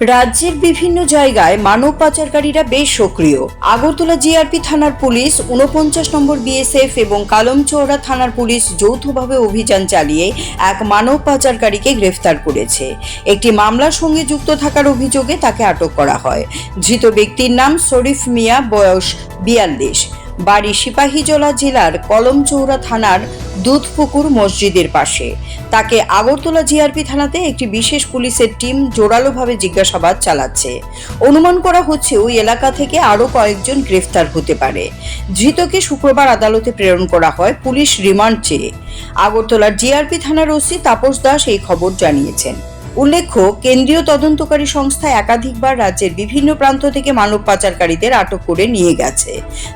রাজ্যের বিভিন্ন জায়গায় মানব পাচারকারীরা বেশ সক্রিয়। আগরতলা জিআরপি থানার পুলিশ ৪৯ নম্বর বিএসএফ এবং কালমচৌড়া থানার পুলিশ যৌথভাবে অভিযান চালিয়ে এক মানব পাচারকারীকে গ্রেফতার করেছে। একটি মামলার সঙ্গে যুক্ত থাকার অভিযোগে তাকে আটক করা হয়। ধৃত ব্যক্তির নাম শরীফ মিয়া, বয়স ৪২, বাড়ি সিপাহীজলা জেলার কলমচৌড়া থানার দুধপুকুর মসজিদের পাশে। তাকে আগরতলা জিআরপি থানাতে একটি বিশেষ পুলিশের টিম জোরালোভাবে জিজ্ঞাসাবাদ চালাচ্ছে। অনুমান করা হচ্ছে ওই এলাকা থেকে আরও কয়েকজন গ্রেফতার হতে পারে। ধৃতকে শুক্রবার আদালতে প্রেরণ করা হয় পুলিশ রিমান্ড চেয়ে। আগরতলার জিআরপি থানার ওসি তাপস দাস এই খবর জানিয়েছেন। উল্লেখ্য, কেন্দ্রীয় তদন্তকারী সংস্থা একাধিকবার রাজ্যের বিভিন্ন প্রান্ত থেকে মানব পাচারকারীদের আটক করে নিয়ে গেছে।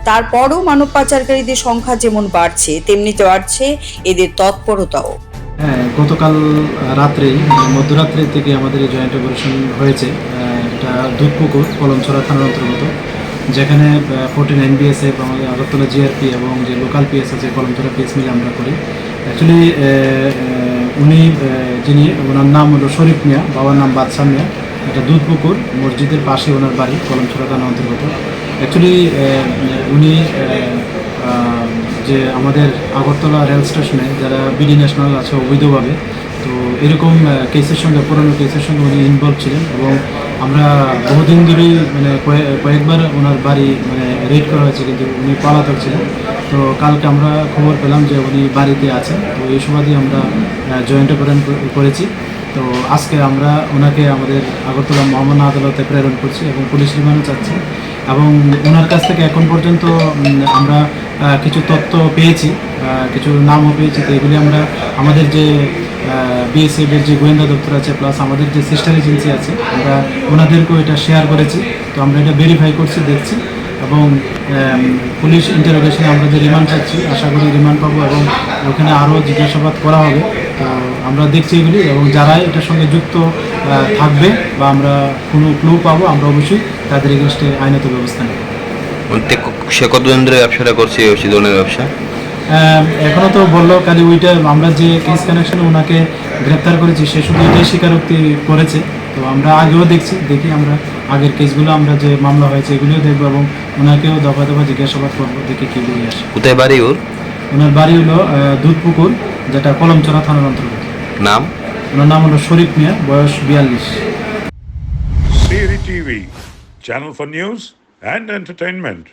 তারপরও মানব পাচারকারীদের সংখ্যা যেমন বাড়ছে, তেমনি বাড়ছে এদের তৎপরতাও। হ্যাঁ, গতকাল রাত্রেই মধ্যরাত্রে থেকে আমাদের এই জয়েন্ট অপারেশন হয়েছে। এটা দুধপুকুর কলমচৌড়া থানার অন্তর্গত, যেখানে 49 বিএসএফ, আমাদের আগরতলা জিআরপি এবং যে লোকাল পিএস আছে কলমচৌড়া পিএস মিলে আমরা করি। অ্যাকচুয়ালি উনি যিনি, ওনার নাম হলো শরীফ মিয়া, বাবার নাম বাদশা মিয়া। এটা দুধপুকুর মসজিদের পাশে ওনার বাড়ি, কলমচৌড়া থানার অন্তর্গত। অ্যাকচুয়ালি উনি যে আমাদের আগরতলা রেল স্টেশনে যারা বিডি ন্যাশনাল আছে অবৈধভাবে, তো এরকম কেসের সঙ্গে, পুরনো কেসের সঙ্গে উনি ইনভলভ ছিলেন এবং আমরা বহুদিন ধরেই কয়েকবার ওনার বাড়ি রেড করা হয়েছে, কিন্তু উনি পলাতক ছিলেন। তো কালকে আমরা খবর পেলাম যে উনি বাড়িতে আছেন। তো এই সুবাদে আমরা জয়েন্ট অপারেশন করেছি। তো আজকে আমরা ওনাকে আমাদের আগরতলা মহামান্য আদালতে প্রেরণ করছি এবং পুলিশ রিমান্ড চাচ্ছি। এবং ওনার কাছ থেকে এখন পর্যন্ত আমরা কিছু তথ্য পেয়েছি, কিছু নামও পেয়েছি। তো এগুলি আমরা আমাদের যে বিএসএফের যে গোয়েন্দা দপ্তর আছে, প্লাস আমাদের যে সিস্টার এজেন্সি আছে, আমরা ওনাদেরকেও এটা শেয়ার করেছি। তো আমরা এটা ভেরিফাই করছি, দেখছি, এবং পুলিশ ইন্টারোগেশনে আমরা যে রিমান্ড চাচ্ছি, আশা করি রিমান্ড পাবো এবং ওখানে আরও জিজ্ঞাসাবাদ করা হবে। তো আমরা দেখছি এগুলি, এবং যারা এটার সঙ্গে যুক্ত থাকবে বা আমরা কোনো ক্লু পাবো, আমরা অবশ্যই তাদের এগেনস্টে আইনত ব্যবস্থা নেব। সে কতদিন ধরে ব্যবসাটা করছে, এই ধরনের ব্যবসা? এখনও তো বললো খালি ওইটা, আমরা যে কেস কানেকশনে ওনাকে গ্রেপ্তার করেছি সে শুধু এটাই স্বীকারোক্তি করেছে। তো আমরা আগেও দেখি আমরা আগের কেসগুলো, আমরা যে মামলা হয়েছে এগুলিও দেখবো এবং ওনাকেও দফা দফা জিজ্ঞাসাবাদ করবো, দেখি কী বেরিয়ে আসে। কোথায় বাড়ি ওর? ওনার বাড়ি হলো দুধপুকুর, যেটা কলমচৌড়া থানার অন্তর্গত। নাম? ওনার নাম হলো শরীফ মিয়া, বয়স ৪২। Siri TV, channel for news and entertainment.